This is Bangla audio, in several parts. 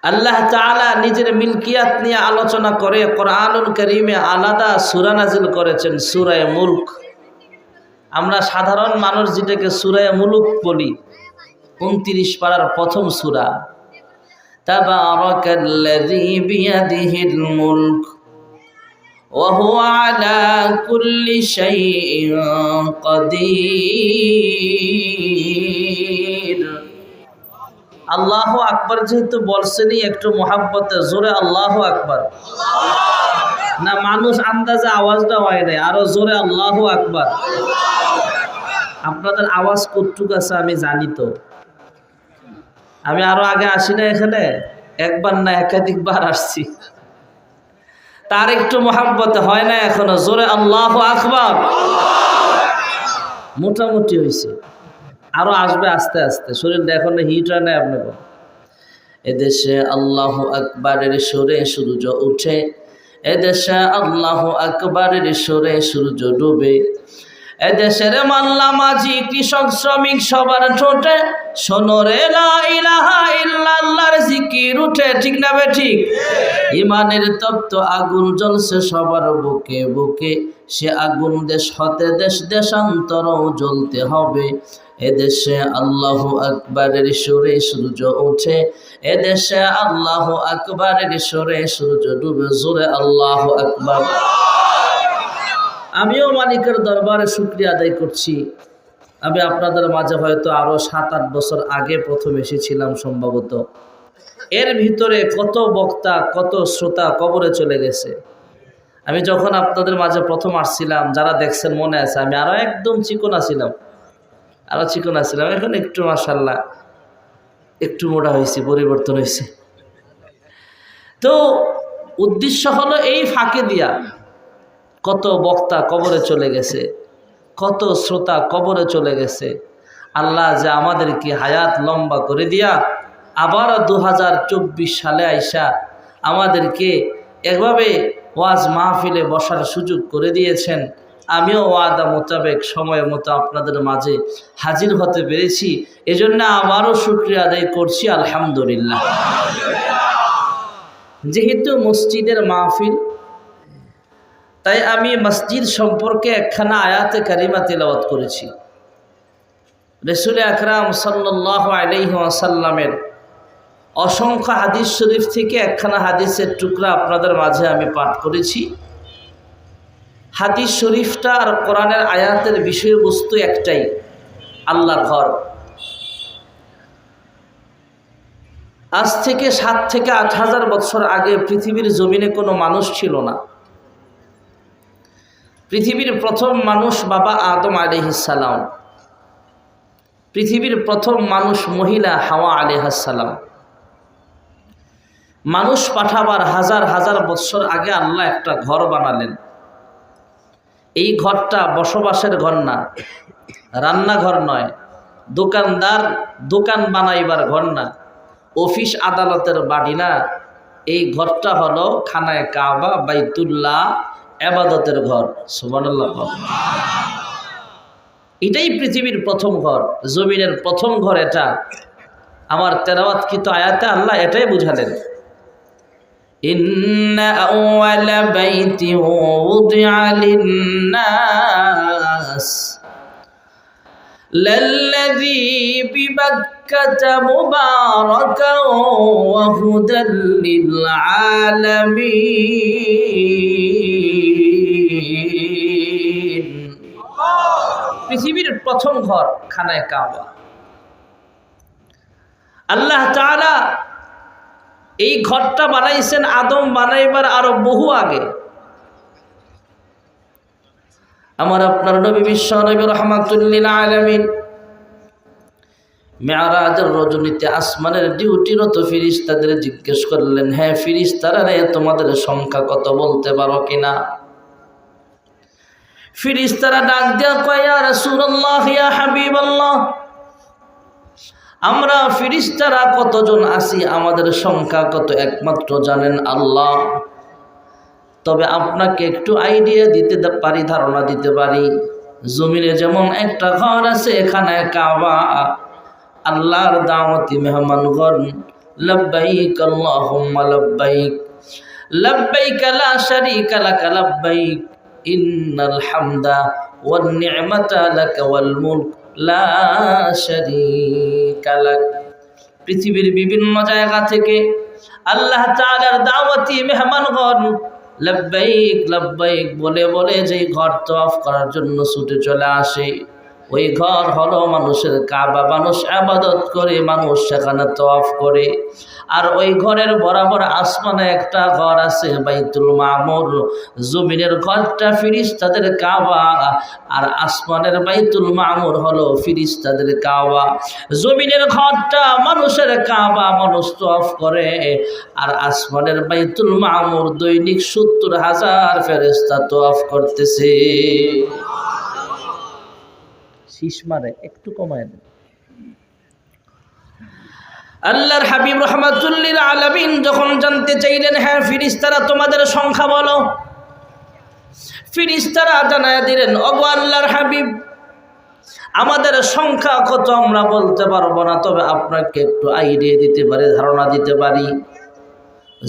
আল্লাহ তাআলা নিজের মিলকিয়াত নিয়ে আলোচনা করে কোরআনুল কারীমে আলাদা সূরা নাযিল করেছেন, সূরা মুলক। আমরা সাধারণ মানুষ যেটাকে সূরা মুলক বলি, 29 পারার প্রথম সূরা। তাবারাকাল্লাযী বিয়াদিহিল মুলক ওয়া হুয়া আলা কুল্লি শাইইন কাদির। আল্লাহু আকবার যেহেতু বলছেনই, একটু মোহাব্বতে জোরে আল্লাহু আকবার। না মানুষ আন্দাজে আওয়াজটা হয় নাই, আরো জোরে আল্লাহু আকবার। আপনাদের আওয়াজ কতটুক আছে আমি জানি তো। আমি আরো আগে আসি না এখানে, একবার না একাধিকবার আসছি। তার একটু মোহাব্বতে হয় না এখনো, জোরে আল্লাহু আকবার। মোটামুটি হয়েছে, আরো আসবে আস্তে আস্তে। শরীরটা এখন হিট হয় না আপনাকে। এদেশে আল্লাহু আকবারের সুরে সূর্য উঠে, এদেশে আল্লাহু আকবারের সুরে সূর্য ডুবে। এদেশের মাল্লা মাঝি কৃষক শ্রমিক সবার ঠোঁটে শোনরে লা ইলাহা ইল্লাল্লাহর জিকির উঠে, ঠিক না বে ঠিক? ইমানের তপ্ত আগুন জ্বলছে সবার বুকে বুকে, সে আগুন দেশ হতে দেশ দেশান্তরও জ্বলতে হবে। এদেশে আল্লাহু আকবারের সুরে সূর্য ওঠে, এদেশে আল্লাহু আকবারের সুরে সূর্য ডুবে। জোরে আল্লাহু আকবার। আমিও মালিকের দরবারে শুকরিয়া আদায় করছি। আমি আপনাদের মাঝে হয়তো আরো 7-8 বছর আগে প্রথম এসেছিলাম সম্ভবত। এর ভিতরে কত বক্তা কত শ্রোতা কবরে চলে গেছে। আমি যখন আপনাদের মাঝে প্রথম আসছিলাম, যারা দেখছেন মনে আছে, আমি আরো একদম চিকন ছিলাম, এখন একটু মাশাআল্লাহ একটু মোটা হয়েছে, পরিবর্তন হয়েছে। তো উদ্দেশ্য হলো এই ফাঁকে দিয়া কত বক্তা কবরে চলে গেছে, কত শ্রোতা কবরে চলে গেছে। আল্লাহ যে আমাদেরকে হায়াত লম্বা করে দিয়া আবার 2024 সালে আইসা আমাদেরকে এভাবে ওয়াজ মাহফিলে বসার সুযোগ করে দিয়েছেন। আমিও ওয়াদা মোতাবেক সময় মতো আপনাদের মাঝে হাজির হতে পেরেছি, এজন্য আবারও শুকরিয়া আদায় করছি আলহামদুলিল্লাহ। যেহেতু মসজিদের মাহফিল, তাই আমি মসজিদ সম্পর্কে একখানা আয়াতে কারিমা তেলাওয়াত করেছি। রাসূল আকরাম সাল্লাল্লাহু আলাইহি ওয়াসাল্লামের অসংখ্য হাদিস শরীফ থেকে একখানা হাদিসের টুকরা আপনাদের মাঝে আমি পাঠ করেছি। হাদিস শরীফটা আর কোরআনের আয়াতের বিষয়বস্তু একটাই, আল্লাহর ঘর। আজ থেকে 7 থেকে 8 হাজার বছর আগে পৃথিবীর জমিনে কোনো মানুষ ছিল না। পৃথিবীর প্রথম মানুষ বাবা আদম আলাইহিস সালাম, পৃথিবীর প্রথম মানুষ মহিলা হাওয়া আলাইহিস সালাম। মানুষ পাঠাবার হাজার হাজার বছর আগে আল্লাহ একটা ঘর বানালেন। এই ঘরটা বসবাসের ঘর না, রান্নাঘর নয়, দোকানদার দোকান বানাইবার ঘর না, অফিস আদালতের বাড়ি না। এই ঘরটা হলো খানায়ে কাবা, বাইতুল্লাহ, ইবাদতের ঘর। সুবহানাল্লাহ। এটাই পৃথিবীর প্রথম ঘর, জমিনের প্রথম ঘর এটা। আমার তেলাওয়াতকৃত আয়াতে আল্লাহ এটাই বুঝালেন, ইন্না আউওয়ালা বাইতিন উযিআ লিন-নাস লাল্লাযী বিবাক্কাতা মুবারাকান ওয়া হুদাল লিল-আলামিন। পৃথিবীর প্রথম ঘর খানায়ে কাবা। আল্লাহ তাআলা এই ঘরটা বানাইছেন আদম বানাইবার আরো বহু আগে। আমার আপনার নবী বিশ্ব নবী রাহমাতুল লিল আলামিন মেরাজের রজনীতে আসমানের ডিউটিরত ফেরেশতাদের জিজ্ঞেস করলেন, হ্যাঁ ফেরেশতারা রে, তোমাদের সংখ্যা কত বলতে পারো কিনা? ফেরেশতারা ডাক দিয়া কয়, ইয়া রাসূলুল্লাহ, ইয়া হাবিবাল্লাহ, আমরা ফেরেশতারা কতজন আছি, আমাদের সংখ্যা কত একমাত্র জানেন আল্লাহ। তবে আপনাকে একটু আইডিয়া দিতে পারি, ধারণা দিতে পারি। জমিনে যেমন একটা ঘর আছে, এখানে কাবা, আল্লাহর দাওয়াতি মেহমানগণ লব্বাইক আল্লাহুম্মা লব্বাইক লব্বাইক লা শারীকা লাক লব্বাইক ইন্নাল হামদা ওয়ান নি'মাতা লাক ওয়াল মুলক লা শারীকা লাক। পৃথিবীর বিভিন্ন জায়গা থেকে আল্লাহ তাআলার দাওয়াতি মেহমানগণ লব্বাইক লব্বাইক বলে বলে যে ঘর তওয়াফ করার জন্য ছুটে চলে আসে, ওই ঘর হলো মানুষের কাবা। মানুষ ইবাদত করে, মানুষ সেখানে তওয়াফ করে। আর ওই ঘরের বরাবর আসমানে একটা ঘর আছে বাইতুল মামুর। জমিনের ঘরটা ফেরেশতাদের কাবা, আর আসমানের বাইতুল মামুর হলো ফেরেশতাদের কাবা। জমিনের ঘরটা মানুষের কাবা, মানুষ তওয়াফ করে। আর আসমানের বাইতুল মামুর দৈনিক ৭০,০০০ ফেরেশতা তওয়াফ করতেছে। শীষ মারে, একটু কমায় দেন। আল্লাহর হাবিব রাহমাতুল লিল আলামিন যখন জানতে চাইলেন, হ্যাঁ ফেরেশতারা তোমাদের সংখ্যা বলো, ফেরেশতারা জানায় দিলেন, ওগো আল্লাহর হাবিব, আমাদের সংখ্যা কত আমরা বলতে পারবো না, তবে আপনাকে একটু আইডিয়া দিতে পারি, ধারণা দিতে পারি।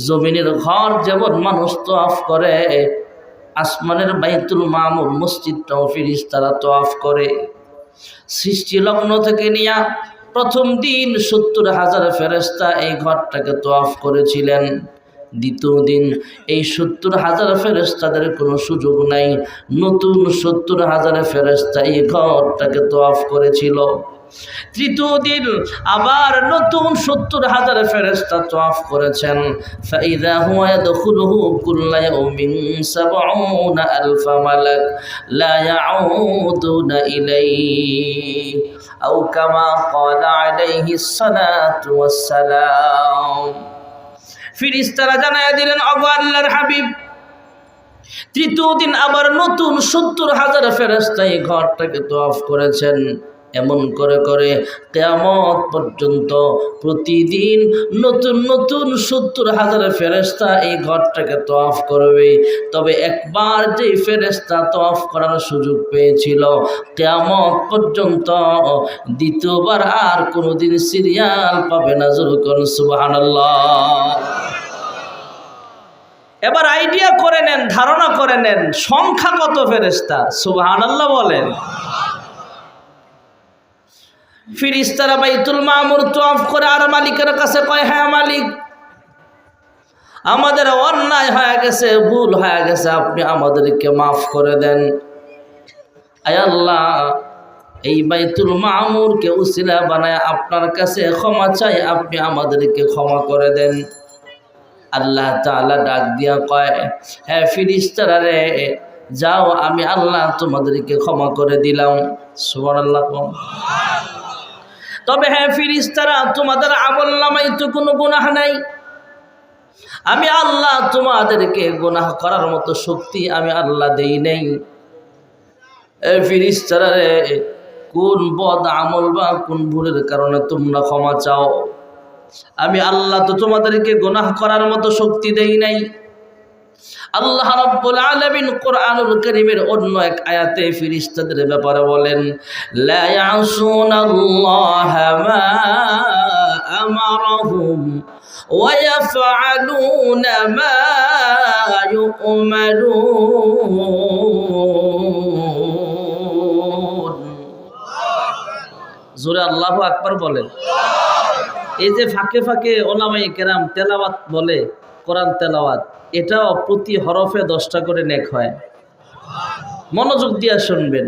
জমিনের ঘর যেমন মানুষ তওয়াফ করে, আসমানের বাইতুল মামুর মসজিদটাও ফেরেশতারা তওয়াফ করে। সৃষ্টি লগ্ন থেকে নিয়ে প্রথম দিন ৭০,০০০ ফেরেশতা এই ঘরটাকে তওয়াফ করেছিলেন। দ্বিতীয় দিন এই ৭০,০০০ ফেরেশতাদের কোনো সুযোগ নাই, নতুন ৭০,০০০ ফেরেশতা এই ঘরটাকে তওয়াফ করেছিল। তৃতীয় দিন আবার নতুন ৭০,০০০ ফেরেশতা তওয়াফ করেছেন। ফাইযা হুয়া ইয়াদখুলুহু কুল্লা ইয়াউমিন ৭০,০০০ মালাক লা ইয়াউদুনা ইলাইহি আও কামা ক্বালা আলাইহিস সালাতু ওয়াস সালাম। ফেরেশতারা জানায় দিলেন, ওগো আল্লাহর হাবিব, তৃতীয় দিন আবার নতুন ৭০,০০০ ফেরেশতা এই ঘরটাকে তওয়াফ করেছেন। এমন করে করে কিয়ামত পর্যন্ত প্রতিদিন নতুন নতুন ৭০,০০০ ফেরেশতা এই ঘরটাকে তওয়াফ করবে। তবে একবার যে ফেরেশতা তওয়াফ করার সুযোগ পেয়েছিল, কিয়ামত পর্যন্ত দ্বিতীয়বার আর কোনোদিন সিরিয়াল পাবে না। জোরে বলুন সুবহানাল্লাহ। এবার আইডিয়া করে নেন, ধারণা করে নেন সংখ্যা কত ফেরেশতা। সুবহানাল্লাহ বলেন। ফেরেশতারা বাইতুল মামুর তওয়াফ করে আর মালিকের কাছে কয়, হ্যাঁ মালিক, আমাদের অন্যায় হয়ে গেছে, ভুল হয়ে গেছে, আপনি আমাদেরকে মাফ করে দেন। আয় আল্লাহ, এই বাইতুল মামুরকে উসিলা বানায় আপনার কাছে ক্ষমা চাই, আপনি আমাদেরকে ক্ষমা করে দেন। আল্লাহ তাআলা ডাক দিয়া কয়, হ্যাঁ ফেরেশতারা রে, যাও, আমি আল্লাহ তোমাদেরকে ক্ষমা করে দিলাম। সুবহানাল্লাহ। তবে হ্যাঁ ফেরেশতারা, তোমাদের আমলনামায় তো কোনো গুনাহ নাই, আমি আল্লাহ তোমাদেরকে গুনাহ করার মতো শক্তি আমি আল্লাহ দেই নাই। এই ফেরেশতারা রে, কোন বদ আমল বা কোন ভুলের কারণে তোমরা ক্ষমা চাও? আমি আল্লাহ তো তোমাদেরকে গুনাহ করার মতো শক্তি দেই নাই। আল্লাহ রাব্বুল আলামিন কোরআনুল কারীমের অন্য এক আয়াতে ফেরেশতাদের ব্যাপারে বলেন, লা ইয়াসুনাল্লাহা মা আমারহুম ওয়া ইয়াফআলুনা মা ইউমারুন। জোরে আল্লাহু আকবার বলেন। এই যে ফাঁকে ফাঁকে ওলামায়ে কেরাম তেলাওয়াত বলে, কোরআন তেলাওয়াত, এটাও প্রতি হরফে 10টা করে নেক হয়। মনোযোগ দিয়ে শুনবেন।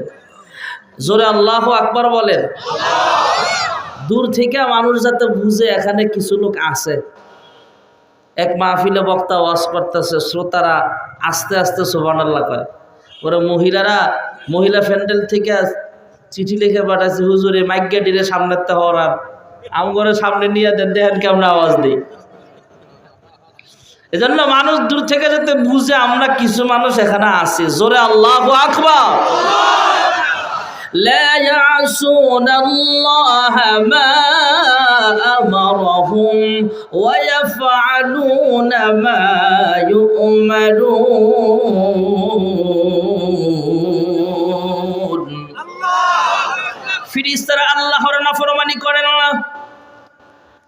জোরে আল্লাহু আকবার বলেন। দূর থেকে মানুষ যাতে বুঝে এখানে কিছু লোক আছে। এক মাহফিলে বক্তা ওয়াজ করতেছে, শ্রোতারা আস্তে আস্তে সুবহানাল্লাহ কয়। ওরা মহিলা প্যান্ডেল থেকে চিঠি লিখে পাঠাচ্ছে, হুজুরে মাইগ্যাডিরে সামনেতে হওয়ার আমগরের সামনে নিয়ে দেন, দেখেন কেমন আওয়াজ দিই। এজন্য মানুষ দূর থেকে যাতে বুঝে আমরা কিছু মানুষ এখানে আছি। জোরে আল্লাহু আকবার। লা ইয়াসুনাল্লাহা মা আমারহুম ওয়া ইয়াফআলুনা মা ইউমারুন। ফেরেশতারা আল্লাহর নাফরমানি করে না,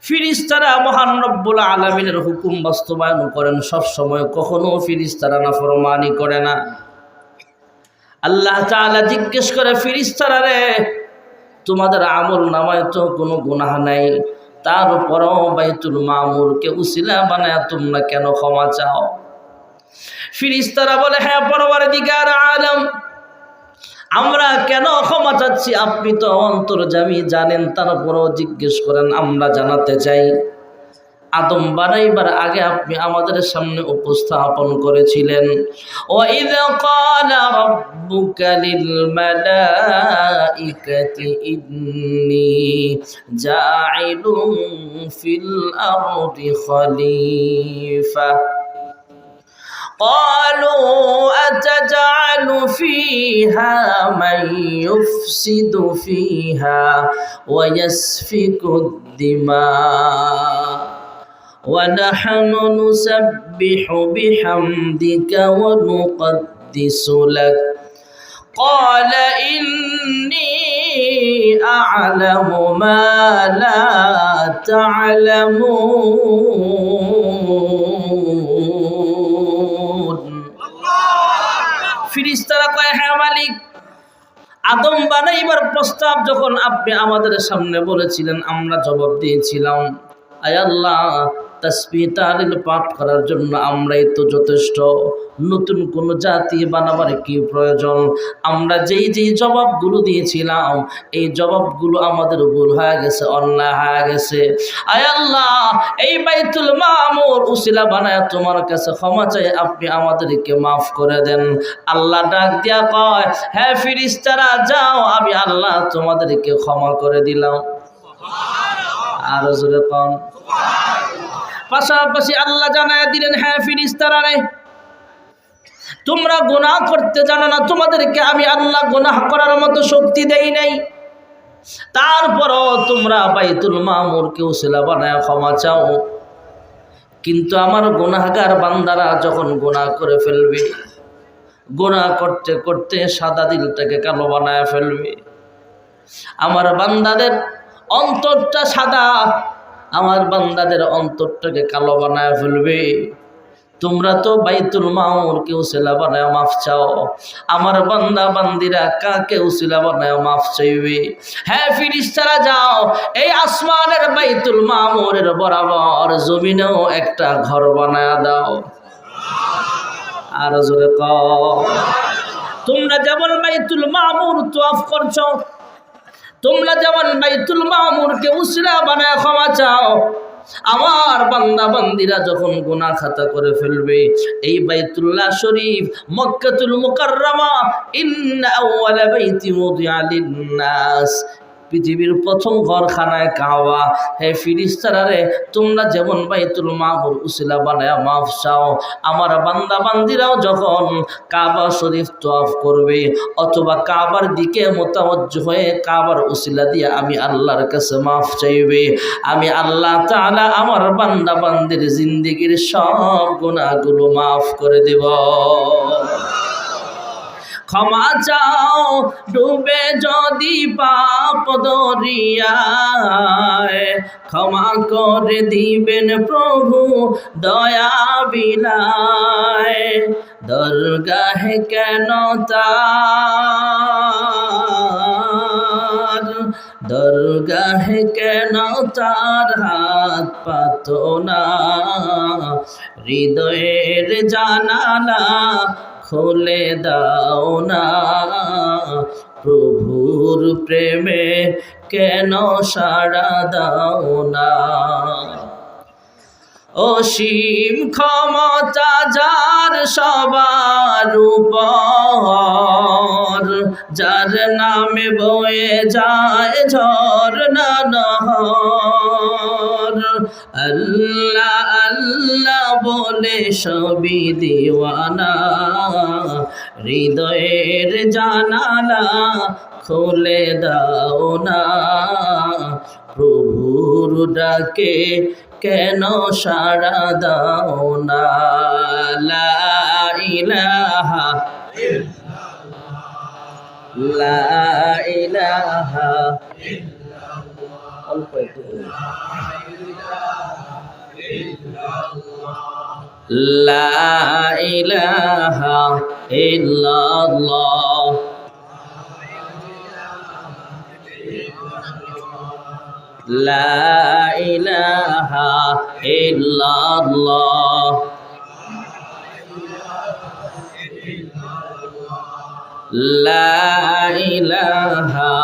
ফিরিস্তারা মহান রব্বুল আলামিনের হুকুম বাস্তবায়ন করেন সব সময়, কখনো ফিরিস্তারা নাফরমানি করে না। আল্লাহ তাআলা জিজ্ঞেস করে, ফিরিস্তারা রে, তোমাদের আমল নামায় তো কোনো গুনাহ নাই, তারপরও বাইতুল মামুরকে উসিলা বানায় তোমরা কেন ক্ষমা চাও? ফিরিস্তারা বলে, হ্যাঁ পরওয়ারদিগার আলম, আমরা কেন ক্ষমা চাচ্ছি আপনি তো অন্তর্যামী, জানেন, তারপরও জিজ্ঞেস করেন, আমরা জানাতে চাই। আদম বানাইবার আগে আপনি আমাদের সামনে উপস্থাপন করেছিলেন, ওয়াইয ক্বালা রাব্বুকা লিল মালাইকাতি ইন্নী জাঈলুন ফিল আরদি খলিফা قالوا أتجعل فيها من يفسد فيها ويسفك الدماء ونحن نسبح بحمدك ونقدس لك قال إني أعلم ما لا تعلمون। ফিরিস্তারা কয়, হ্যাঁ মালিক, আদম বানাইবার প্রস্তাব যখন আপনি আমাদের সামনে বলেছিলেন, আমরা জবাব দিয়েছিলাম, আয় আল্লাহ, তাসবিহ তাহলিল পাঠ করার জন্য আমরাই তো যথেষ্ট, নতুন কোন জাতি বানাবার কি প্রয়োজন? আমরা যেই যেই জবাবগুলো দিয়েছিলাম, এই জবাবগুলো আমাদের ভুল হয়ে গেছে, অন্যায় হয়ে গেছে। আয় আল্লাহ, এই বাইতুল মামুর উসিলা বানায় তোমার কাছে ক্ষমা চাই, আপনি আমাদেরকে মাফ করে দেন। আল্লাহ ডাক দিয়া কয়, হ্যাঁ ফিরিস্তারা যাও, আমি আল্লাহ তোমাদেরকে ক্ষমা করে দিলাম। আর জোরে কোন। পাশাপাশি আল্লাহ জানায় দিলেন, হ্যাঁ ফিরিস্তারা রে, তোমরা গুনাহ করতে জানো না, তোমাদেরকে আমি আল্লাহ গুনাহ করার মতো শক্তি দেই নাই, তারপরও তোমরা বাইতুল মামুরকে উসিলা বানায় ক্ষমা চাও। কিন্তু আমার গুনাহগার বান্দারা যখন গুনাহ করে ফেলবে, গুনাহ করতে করতে সাদা দিলটাকে কালো বানায় ফেলবে, আমার বান্দাদের অন্তরটা সাদা, আমার বান্দাদের অন্তরটাকে কালো বানায় ফেলবে। তোমরা তো বাইতুল মামুরকে উসিলা বানায় মাফ চাও, আমার বান্দা বান্দিরা কাকে উসিলা বানায় মাফ চাইবে? হ্যাঁ ফিরিস্তারা যাও, এই আসমানের বাইতুল মামুরের বরাবর জমিনেও একটা ঘর বানায় দাও। আর জোরে কও। তোমরা যেমন বাইতুল মামুর তওয়াফ করছো, তোমরা যেমন বাইতুল মামুরকে উসিলা বানায় ক্ষমা চাও, আমার বান্দা বান্দিরা যখন গুনাহ খাতা করে ফেলবে, এই বাইতুল্লাহ শরীফ মক্কাতুল মুকাররমা, ইন্না আউওয়ালা বাইতি উযিআ লিন-নাস, পৃথিবীর প্রথম ঘরখানায় কাবা। হে ফিরিস্তারা রে, তোমরা যেমন বাইতুল মামুর উসিলা বানায়া মাফ চাও, আমার বান্দা বান্দিরাও যখন কাবা শরীফ তওয়াফ করবে অথবা কাবার দিকে মুতাওয়াজ্জিহ হয়ে কাবার উসিলা দিয়ে আমি আল্লাহর কাছে মাফ চাইবে, আমি আল্লাহ তাআলা আমার বান্দা বান্দির জিন্দেগীর সব গুনাহগুলো মাফ করে দেব। ক্ষমা চাও ডুবে যদি পাপ দরিয়ায়, ক্ষমা করে দিবেন প্রভু দয়া বিলায়। দরগাহে কেন তার, দরগাহে কেন তার হাত পাতো না, হৃদয়ের জানালা খুলে দাও না, প্রভুর প্রেমে কেন সাড়া দাও না। অসীম ক্ষমতা যার সবার উপর, যার নামে বয়ে যায় ঝরনা নহর, আল্লাহ আল্লাহ বলে সবই দিওয়ানা, হৃদয়ের জানালা খুলে দাও না, প্রভুর ডাকে কেন সাড়া দাও না। লা ইলাহা ইল্লাল্লাহ, লা ইলাহা ইল্লাল্লাহ। লা ইলাহা ইল্লাল্লাহ লা ইলাহা ইল্লাল্লাহ লা ইলাহা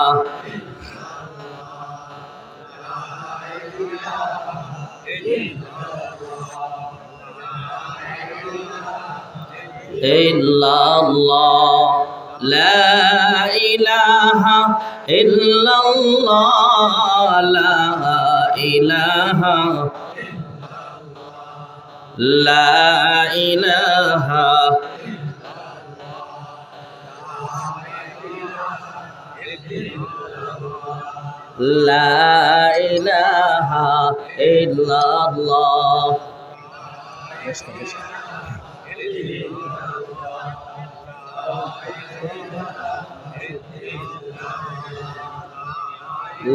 ইল্লাল্লাহ লা ইলাহা ইল্লাল্লাহ লা ইলাহা লা ইলাহা লা ইলাহা ইল্লাল্লাহ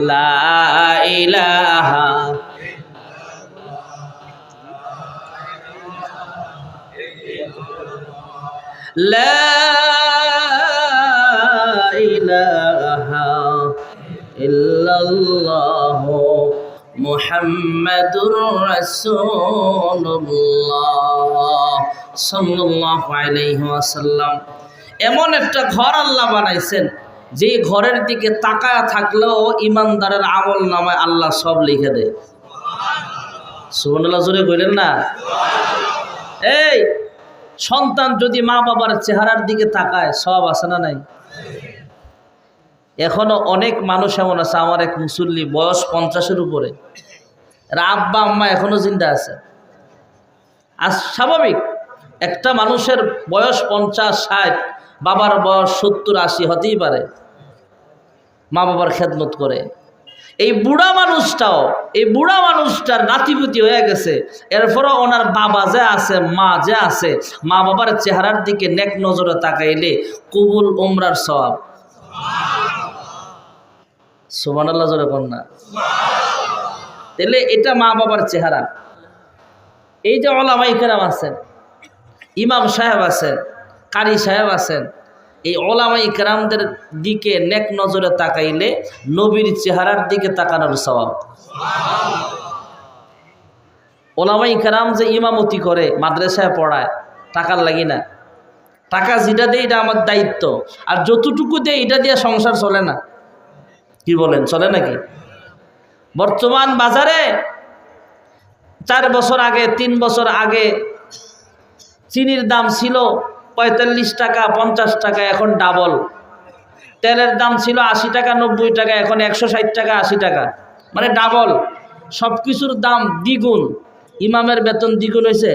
লা ইলাহা লা ইলাহা ইল্লাল্লাহ মুহাম্মাদুর রাসূলুল্লাহ সাল্লাল্লাহু আলাইহি ওয়াসাল্লাম। এমন একটা ঘর আল্লাহ বানাইছেন যে ঘরের দিকে তাকায়া থাকলেও ইমানদারের আমল নামায় আল্লাহ সব লিখে দেয়। সুবহানাল্লাহ জোরে কইলেন না? এই সন্তান যদি মা বাবার চেহারার দিকে তাকায় সব আছে না নাই? এখনো অনেক মানুষ এমন আছে, আমার এক মুসল্লি বয়স 50-এর উপরে, আব্বা আম্মা এখনো জিন্দা আছে। আর স্বাভাবিক একটা মানুষের বয়স 50-60, বাবার বয়স 70-80 হতেই পারে, মা বাবার খেদমত করে। এই বুড়া মানুষটার নাতিপুতি হয়ে গেছে, এরপরও ওনার বাবা যে আছে, মা যে আছে, মা বাবার চেহারার দিকে নেক নজরে তাকাইলে কবুল উমরার সওয়াব। সুবহানাল্লাহ জোরে কোন না? তাহলে এটা মা বাবার চেহারা। এই যে ওলামায়ে কেরাম আছেন, ইমাম সাহেব আছেন, কারি সাহেব আছেন, এই ওলামায়ে কেরামদের দিকে নেক নজরে তাকাইলে নবীর চেহারার দিকে তাকানোর সওয়াব। ওলামায়ে কেরাম যে ইমামতি করে, মাদ্রাসায় পড়ায়, টাকার লাগি না। টাকা যেটা দেয় এটা আমার দায়িত্ব, আর যতটুকু দেয় এটা দিয়ে সংসার চলে না। কি বলেন, চলে নাকি? বর্তমান বাজারে 4 বছর আগে, 3 বছর আগে চিনির দাম ছিল 45 টাকা, 50 টাকা, এখন ডাবল। তেলের দাম ছিল 80 টাকা, 90 টাকা, এখন 160 টাকা, 80 টাকা, মানে ডাবল। সব কিছুর দাম দ্বিগুণ। ইমামের বেতন দ্বিগুণ হয়েছে।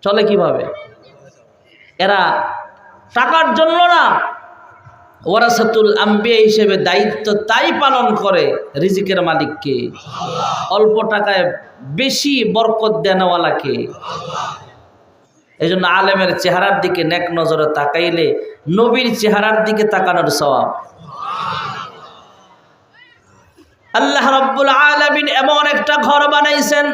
চলে কিভাবে? এরা টাকার জন্য না, ওয়ারাসাতুল আম্বিয়া হিসেবে দায়িত্ব তাই পালন করে রিজিকের মালিককে। অল্প টাকায় বেশি বরকত দেনওয়ালাকে। এই জন্য আলেমের চেহারার দিকে নেক নজরে তাকাইলে নবীর চেহারার দিকে তাকানোর সওয়াব। আল্লাহ রাব্বুল আলামিন এমন একটা ঘর বানাইছেন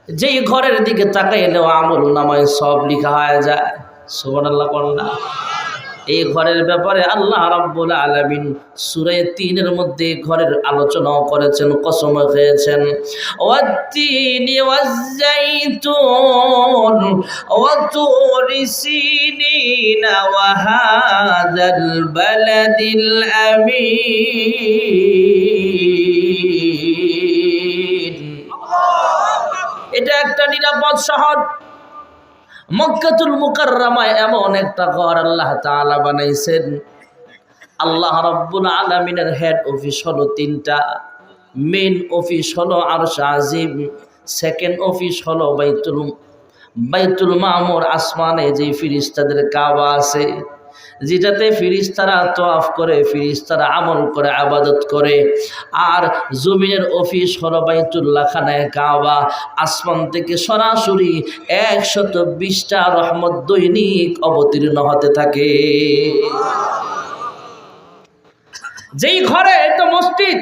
যেই ঘরের দিকে তাকাইলেও আমল নামায় সব লেখা হয়ে যায়। সুবহানাল্লাহ কন্যা। এই ঘরের ব্যাপারে আল্লাহ রাব্বুল আলামিন সূরা 3-এর মধ্যে ঘরের আলোচনাও করেছেন, কসম খেয়েছেন। ওয়াত-তিনি ওয়াজ-যাইতুন ওয়া তুরি সিনিনা ওয়া হাযাল বালাদিল আমিন। এটা একটা নিরাপদ শহর। মক্কাতুল মুকাররমায় এমন একটা ঘর আল্লাহ তাআলা বানাইছেন। আল্লাহ রাব্বুল আলামিনের হেড অফিস হলো 3টা। মেইন অফিস হলো আরশ আজিম, সেকেন্ড অফিস হলো বাইতুল মামুর, আসমানে যে ফেরেশতাদের কাবা আছে, যেটাতে ফেরেশতারা তওয়াফ করে, ফেরেশতারা আমল করে, ইবাদত করে। আর জমিনের অফিস হলো বাইতুল্লাহ খানায় কাবা। আসমান থেকে সরাসরি 120টা রহমত দৈনিক অবতীর্ণ হতে থাকে। যেই ঘরে তো মসজিদ,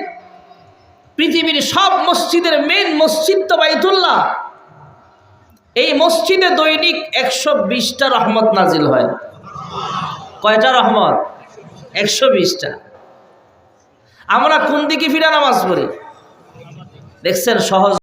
পৃথিবীর সব মসজিদের মেইন মসজিদ তো বাইতুল্লাহ। এই মসজিদে দৈনিক 120টা রহমত নাজিল হয়। কয়টা রহমত? 120টা। আমরা কোন দিকে ফিরা নামাজ পড়ি? দেখছেন সহজ